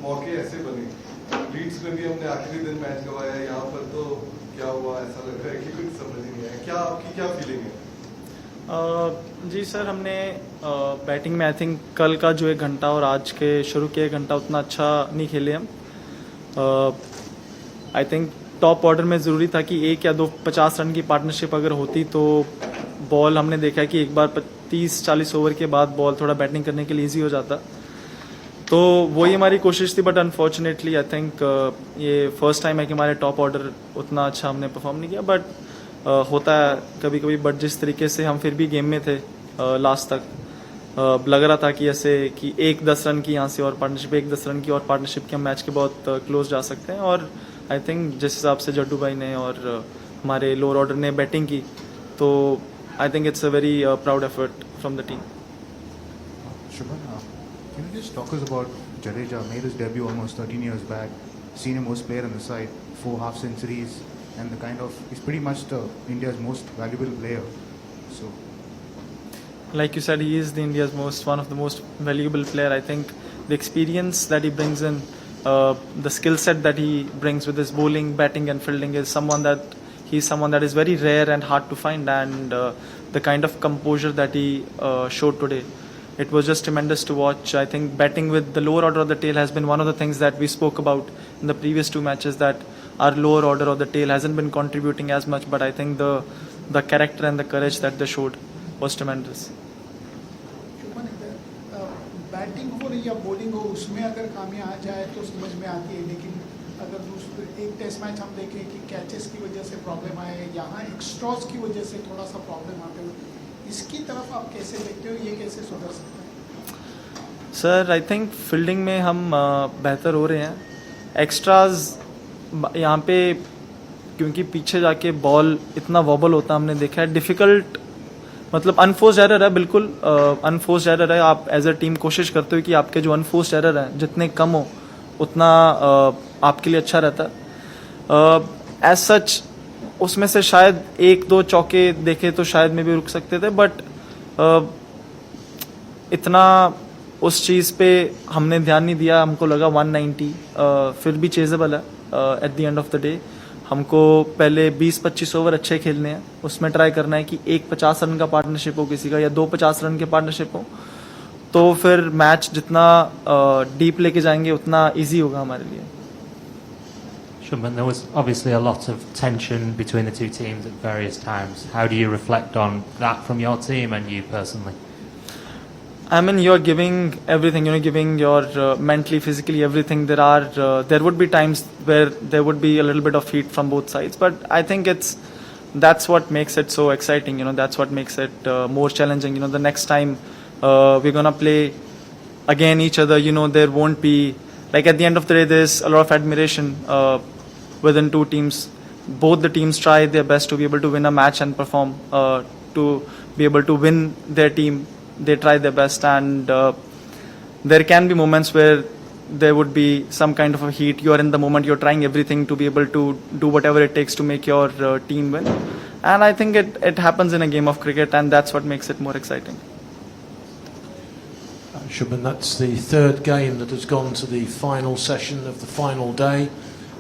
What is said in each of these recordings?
मौके ऐसे बने, लीड्स में भी हमने आखिरी दिन मैच गवाया, यहाँ पर तो क्या हुआ ऐसा लग रहा है कि कुछ समझ ही नहीं आया। क्या आपकी क्या फीलिंग है? जी सर, हमने बैटिंग में आई थिंक कल का जो 1 घंटा और आज के शुरू के 1 घंटा उतना अच्छा नहीं खेले हम। आई थिंक टॉप ऑर्डर में ज़रूरी था कि 1 या 2 50 रन की पार्टनरशिप अगर होती तो बॉल हमने देखा कि एक बार 30-40 ओवर के बाद बॉल थोड़ा बैटिंग करने के लिए ईजी हो जाता, तो वही हमारी कोशिश थी। बट अनफॉर्चुनेटली आई थिंक ये फर्स्ट टाइम है कि हमारे टॉप ऑर्डर उतना अच्छा हमने परफॉर्म नहीं किया। बट होता है कभी कभी। बट जिस तरीके से हम फिर भी गेम में थे लास्ट तक, लग रहा था कि ऐसे कि 1-10 रन की यहाँ से और पार्टनरशिप, 1-10 रन की और पार्टनरशिप के हम मैच के बहुत क्लोज जा सकते हैं। और आई थिंक जिस हिसाब से जड्डू भाई ने और हमारे लोअर ऑर्डर ने बैटिंग की, तो I think it's a very proud effort from the team. Shubman, can you just talk us about Jadeja? Made his debut almost 13 years back. Senior most player on the side, 4 half centuries, and the kind of he's pretty much India's most valuable player. So, like you said, he is one of the most valuable player. I think the experience that he brings in, the skill set that he brings with his bowling, batting, and fielding is someone that is very rare and hard to find. And the kind of composure that he showed today, it was just tremendous to watch. I think batting with the lower order of the tail has been one of the things that we spoke about in the previous 2 matches, that our lower order of the tail hasn't been contributing as much. But I think the character and the courage that they showed was tremendous. Batting हो रही या bowling हो, उसमें अगर खामियां आ जाए तो समझ में आती है, लेकिन अगर दूसरे एक टेस्ट मैच हम देखें कि कैचेस की वजह से प्रॉब्लम आए, यहाँ एक्स्ट्रॉस की वजह से थोड़ा सा प्रॉब्लम आते हुए, इसकी तरफ आप कैसे देखते हो, ये कैसे सुधर सकते हैं? सर, आई थिंक फील्डिंग में हम बेहतर हो रहे हैं। एक्स्ट्राज यहाँ पे क्योंकि पीछे जाके बॉल इतना वॉबल होता हमने देखा है, डिफ़िकल्ट मतलब अनफोर्स्ड एरर है, बिल्कुल अनफोर्स्ड एरर है। आप एज अ टीम कोशिश करते हो कि आपके जो अनफोर्स्ड एरर हैं जितने कम हो उतना आपके लिए अच्छा रहता है। एज सच उसमें से शायद 1-2 चौके देखे तो शायद में भी रुक सकते थे, बट इतना उस चीज़ पे हमने ध्यान नहीं दिया। हमको लगा 190 फिर भी चेजेबल है। At the end of the day हमको पहले 20-25 ओवर अच्छे खेलने हैं, उसमें ट्राई करना है कि 1 50 रन का पार्टनरशिप हो किसी का, या 2 50 रन के पार्टनरशिप हो, तो फिर मैच जितना डीप लेके जाएंगे उतना ईजी होगा हमारे लिए। Shubman, there was obviously a lot of tension between the two teams at various times. How do you reflect on that from your team and you personally? I mean, you're giving everything, giving your mentally, physically, everything. There would be times where there would be a little bit of heat from both sides, but I think that's what makes it so exciting. That's what makes it more challenging. The next time we're gonna play again each other. There won't be, like, at the end of the day, there's a lot of admiration within two teams. Both the teams try their best to be able to win a match and perform, to be able to win their team. They try their best, and there can be moments where there would be some kind of a heat. You're in the moment, you're trying everything to be able to do whatever it takes to make your team win. And I think it happens in a game of cricket, and that's what makes it more exciting. Shubman, that's the 3rd game that has gone to the final session of the final day.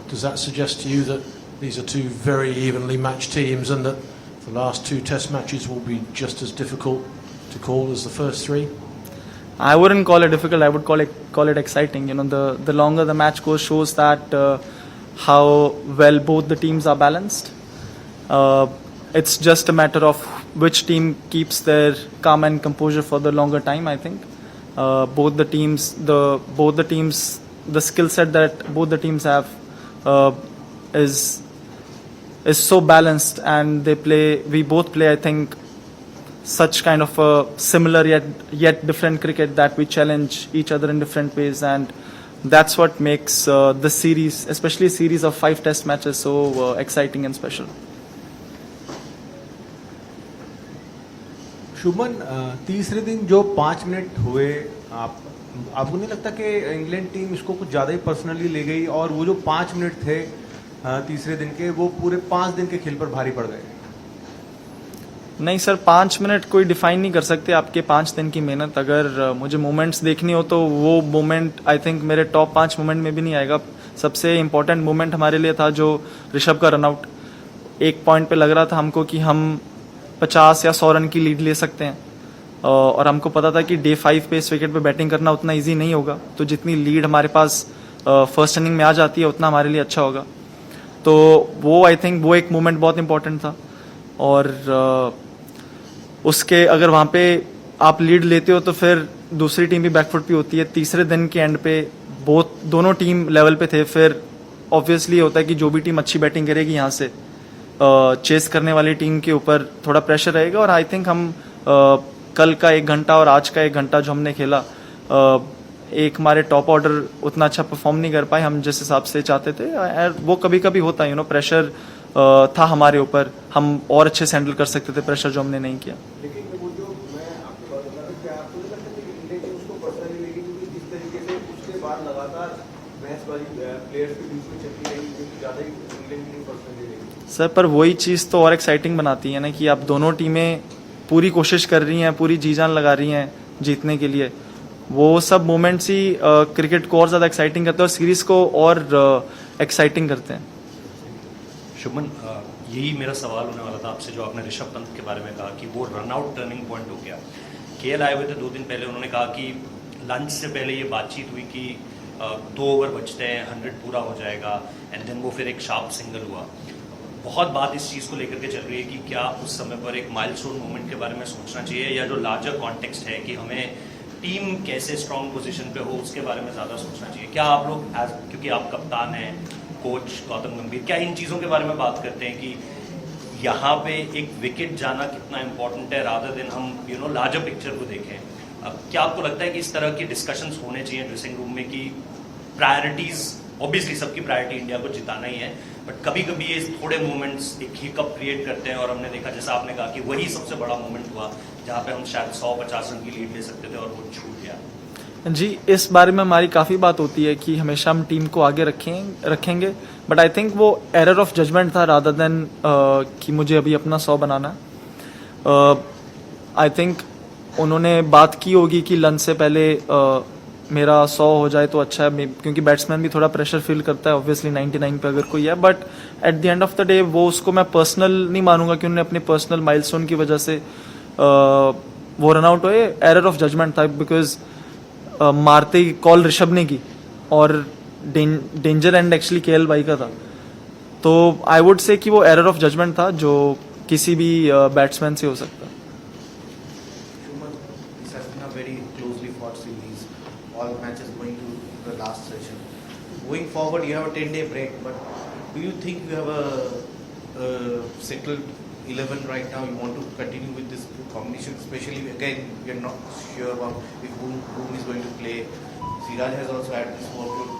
Does that suggest to you that these are 2 very evenly matched teams, and that the last 2 test matches will be just as difficult to call as the first 3? I wouldn't call it difficult. I would call it exciting. The longer the match goes shows that how well both the teams are balanced. It's just a matter of which team keeps their calm and composure for the longer time. I think both the teams, the skill set that both the teams have is so balanced, and we both play, I think, such kind of a similar yet different cricket, that we challenge each other in different ways, and that's what makes the series, especially a series of 5 test matches, so exciting and special. Shubman, तीसरे दिन जो 5 minute हुए, आपको नहीं लगता कि England team इसको कुछ ज़्यादा ही पर्सनली ले गई, और वो जो 5 मिनट थे तीसरे दिन के, वो पूरे 5 दिन के खेल पर भारी पड़ गए? नहीं सर, 5 मिनट कोई डिफाइन नहीं कर सकते आपके 5 दिन की मेहनत। अगर मुझे मोमेंट्स देखनी हो तो वो मोमेंट आई थिंक मेरे टॉप 5 मोमेंट में भी नहीं आएगा। सबसे इम्पोर्टेंट मोमेंट हमारे लिए था जो ऋषभ का रनआउट। एक पॉइंट पे लग रहा था हमको कि हम 50 या 100 रन की लीड ले सकते हैं, और हमको पता था कि डे 5 पे इस विकेट पे बैटिंग करना उतना ईजी नहीं होगा, तो जितनी लीड हमारे पास फर्स्ट इनिंग में आ जाती है उतना हमारे लिए अच्छा होगा। तो वो आई थिंक वो एक मोमेंट बहुत इंपॉर्टेंट था। और उसके अगर वहाँ पे आप लीड लेते हो तो फिर दूसरी टीम भी बैकफुट पे होती है। तीसरे दिन के एंड पे दोनों टीम लेवल पे थे, फिर ऑब्वियसली होता है कि जो भी टीम अच्छी बैटिंग करेगी यहाँ से चेस करने वाली टीम के ऊपर थोड़ा प्रेशर रहेगा। और आई थिंक हम कल का 1 घंटा और आज का 1 घंटा जो हमने खेला, एक हमारे टॉप ऑर्डर उतना अच्छा परफॉर्म नहीं कर पाए हम जिस हिसाब से चाहते थे। वो कभी कभी होता है, प्रेशर था हमारे ऊपर, हम और अच्छे से हैंडल कर सकते थे प्रेशर जो हमने नहीं किया। लेकिन वो जो मैं आपकी बात बता रहा हूँ, क्या आपको नहीं लगता कि इंडिया टीम उसको पर्सनली लेगी, क्योंकि जिस तरीके से उसके बाद लगातार बहसबाजी प्लेयर्स के बीच में चलती रही, क्योंकि ज़्यादा ही इंग्लैंड टीम पर्सनली लेगी। सर पर वही चीज़ तो और एक्साइटिंग बनाती है ना कि आप दोनों टीमें पूरी कोशिश कर रही हैं, पूरी जी जान लगा रही हैं जीतने के लिए। वो सब मोमेंट्स ही क्रिकेट को और ज़्यादा एक्साइटिंग करते हैं और सीरीज़ को और एक्साइटिंग करते हैं। शुभमन, यही मेरा सवाल होने वाला था आपसे, जो आपने ऋषभ पंत के बारे में कहा कि वो रनआउट टर्निंग पॉइंट हो गया। केएल आए हुए थे 2 दिन पहले, उन्होंने कहा कि लंच से पहले ये बातचीत हुई कि 2 ओवर बचते हैं, 100 पूरा हो जाएगा, एंड देन वो फिर एक शार्प सिंगल हुआ। बहुत बात इस चीज़ को लेकर के चल रही है कि क्या उस समय पर एक माइलस्टोन मोमेंट के बारे में सोचना चाहिए, या जो लार्जर कॉन्टेक्स्ट है कि हमें टीम कैसे स्ट्रॉन्ग पोजीशन पे हो उसके बारे में ज़्यादा सोचना चाहिए। क्या आप लोग क्योंकि आप कप्तान हैं, कोच गौतम गंभीर, क्या इन चीज़ों के बारे में बात करते हैं कि यहाँ पे एक विकेट जाना कितना इंपॉर्टेंट है, रादर देन हम लार्जर पिक्चर को देखें? क्या आपको लगता है कि इस तरह के डिस्कशंस होने चाहिए ड्रेसिंग रूम में कि प्रायोरिटीज़, ऑब्वियसली सबकी प्रायोरिटी इंडिया को जिताना ही है, बट कभी कभी ये थोड़े मोमेंट्स एक हिकअप क्रिएट करते हैं, और हमने देखा जैसा आपने कहा कि वही सबसे बड़ा मोमेंट हुआ जहाँ पे हम शायद 150 रन की लीड ले सकते थे और वो छूट गया। जी, इस बारे में हमारी काफ़ी बात होती है कि हमेशा हम टीम को आगे रखेंगे, बट आई थिंक वो एरर ऑफ जजमेंट था रादर देन कि मुझे अभी अपना 100 बनाना। आई थिंक उन्होंने बात की होगी कि लंच से पहले मेरा 100 हो जाए तो अच्छा है, क्योंकि बैट्समैन भी थोड़ा प्रेशर फील करता है ऑब्वियसली 99 पे अगर कोई है, but at the end of the day वो उसको मैं पर्सनल नहीं मानूंगा कि उन्होंने अपने पर्सनल माइलस्टोन की वजह से वो रन आउट हुए। एरर ऑफ जजमेंट था, बिकॉज मारते ही कॉल ऋषभ ने की और डेंजर एंड एक्चुअली केएल भाई का था, तो आई वुड से कि वो एरर ऑफ जजमेंट था जो किसी भी बैट्समैन से हो सकता है। This has been a very closely fought series, all matches going to the last session. Going forward, you have a 10-day break, but do you think you have a settled 11 right now? You want to continue with this combination, especially again we are not sure about if Boom is going to play. Siraj has also had this workload.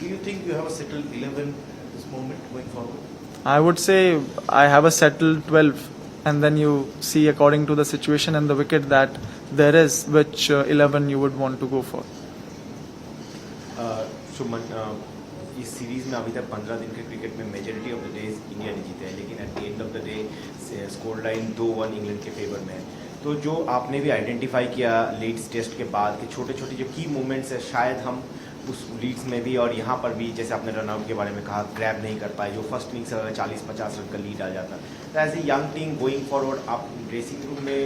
Do you think you have a settled 11 at this moment going forward? I would say I have a settled 12, and then you see according to the situation and the wicket that there is, which 11 you would want to go for. Shubman, इस series में अभी तक 15 दिन के cricket में majority of the days India ने जीते हैं, लेकिन at the end of the day score line 2-1 England के फेवर में है। तो जो आपने भी आइडेंटिफाई किया लीड्स टेस्ट के बाद कि छोटे छोटे जो की मूवमेंट्स है, शायद हम उस लीड्स में भी और यहाँ पर भी, जैसे आपने रनआउट के बारे में कहा, ग्रैब नहीं कर पाए, जो फर्स्ट इनिंग से अगर 40-50 रन का लीड आ जाता। तो as a young team going forward, आप ड्रेसिंग रूम में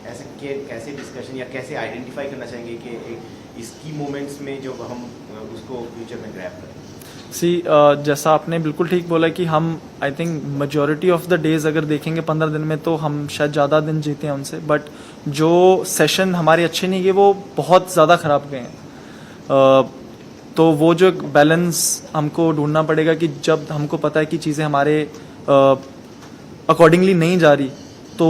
ऐसे कैसे डिस्कशन या कैसे आइडेंटिफाई करना चाहेंगे कि इस की मोमेंट्स में जो हम उसको फ्यूचर में ग्रैब करें? जैसा आपने बिल्कुल ठीक बोला कि हम I think majority of the days अगर देखेंगे 15 दिन में तो हम शायद ज़्यादा दिन जीते हैं उनसे, बट जो सेशन हमारे अच्छे नहीं गए वो बहुत ज़्यादा ख़राब गए हैं। तो वो जो बैलेंस हमको ढूंढना पड़ेगा कि जब हमको पता है कि चीज़ें हमारे अकॉर्डिंगली नहीं जा रही तो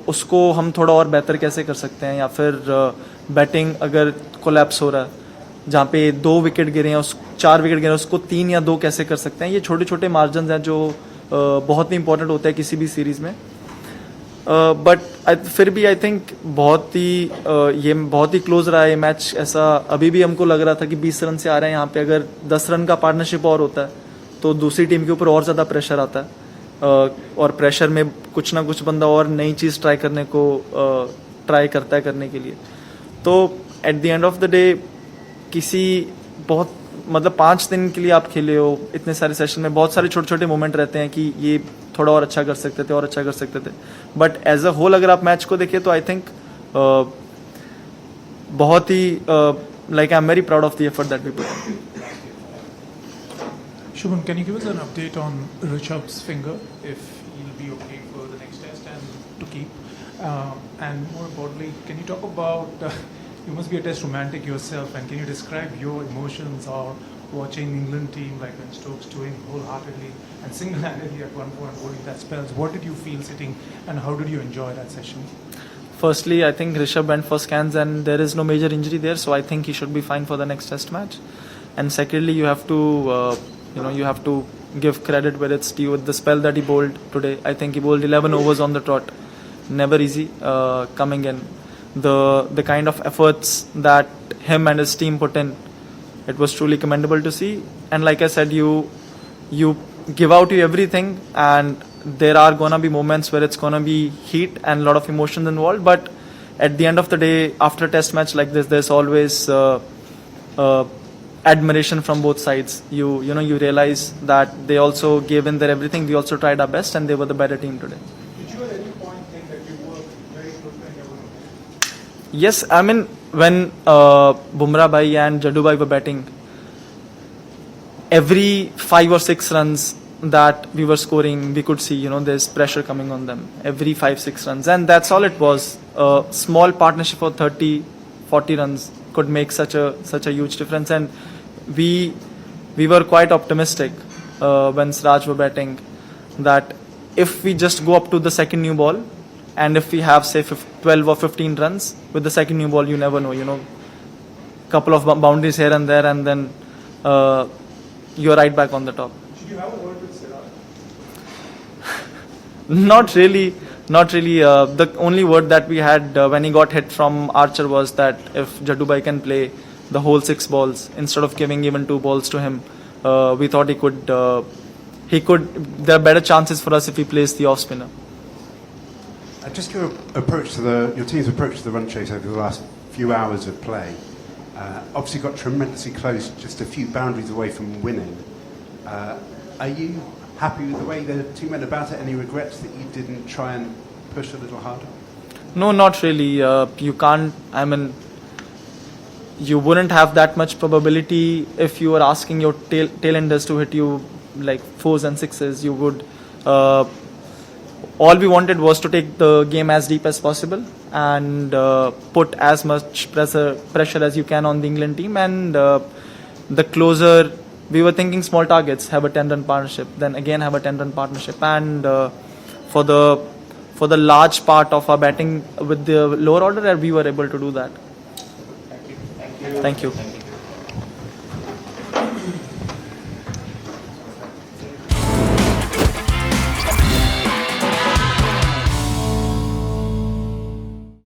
उसको हम थोड़ा और बेहतर कैसे कर सकते हैं, या फिर बैटिंग अगर कोलैप्स हो रहा है जहाँ पे 2 विकेट गिरे हैं, 4 विकेट गिरे हैं, उसको 3 या 2 कैसे कर सकते हैं। ये छोटे छोटे मार्जिन हैं जो बहुत ही इंपॉर्टेंट होता है किसी भी सीरीज़ में। बट फिर भी आई थिंक ये बहुत ही क्लोज रहा है ये मैच। ऐसा अभी भी हमको लग रहा था कि 20 रन से आ रहे हैं यहाँ पे, अगर 10 रन का पार्टनरशिप और होता है तो दूसरी टीम के ऊपर और ज़्यादा प्रेशर आता है। और प्रेशर में कुछ ना कुछ बंदा और नई चीज़ ट्राई करने को ट्राई करता है करने के लिए. तो at the end of the day किसी बहुत मतलब 5 दिन के लिए आप खेले हो, इतने सारे सेशन में बहुत सारे छोटे छोटे मोमेंट रहते हैं कि ये थोड़ा और अच्छा कर सकते थे और अच्छा कर सकते थे. बट एज अ होल अगर आप मैच को देखें तो आई थिंक बहुत ही like I am very proud of the effort that we put. Shubham, can you give us an update on Rishabh's finger, if he'll be okay for the next test and to keep? And more importantly, can you talk about, you must be a test romantic yourself, and can you describe your emotions or watching England team like Ben Stokes doing wholeheartedly and single-handedly at one point holding that spells? What did you feel sitting and how did you enjoy that session? Firstly, I think Rishabh went for scans and there is no major injury there, so I think he should be fine for the next test match. And secondly, you have to you have to give credit where it's due with the spell that he bowled today. I think he bowled 11 overs on the trot. Never easy coming in. The kind of efforts that him and his team put in, it was truly commendable to see. And like I said, you give out everything, and there are gonna be moments where it's gonna be heat and a lot of emotions involved. But at the end of the day, after a test match like this, there's always admiration from both sides. You realize that they also gave in their everything. We also tried our best, and they were the better team today. Did you at any point think that you were very good when you were? Yes, I mean when Bumrah bhai and Jaddu bhai were batting, every 5 or 6 runs that we were scoring, we could see there's pressure coming on them. Every 5-6 runs, and that's all it was. A small partnership for 30-40 runs could make such a huge difference. And we were quite optimistic when Siraj were batting that if we just go up to the second new ball, and if we have say 12 or 15 runs with the second new ball, you never know, couple of boundaries here and there, and then you're right back on the top. Did you have a word with Siraj? Not really. The only word that we had when he got hit from Archer was that if Jaddu bhai can play the whole 6 balls instead of giving even 2 balls to him, we thought he could. There are better chances for us if he plays the off spinner. Just your team's approach to the run chase over the last few hours of play. Obviously got tremendously close, just a few boundaries away from winning. Are you happy with the way the team went about it? Any regrets that you didn't try and push a little harder? No, not really. You can't. I mean, you wouldn't have that much probability if you were asking your tailenders to hit you like 4s and 6s. You would. All we wanted was to take the game as deep as possible and put as much pressure as you can on the England team. And the closer, we were thinking small targets, have a 10-run partnership, then again have a 10-run partnership. And for the large part of our batting with the lower order, we were able to do that. Thank you.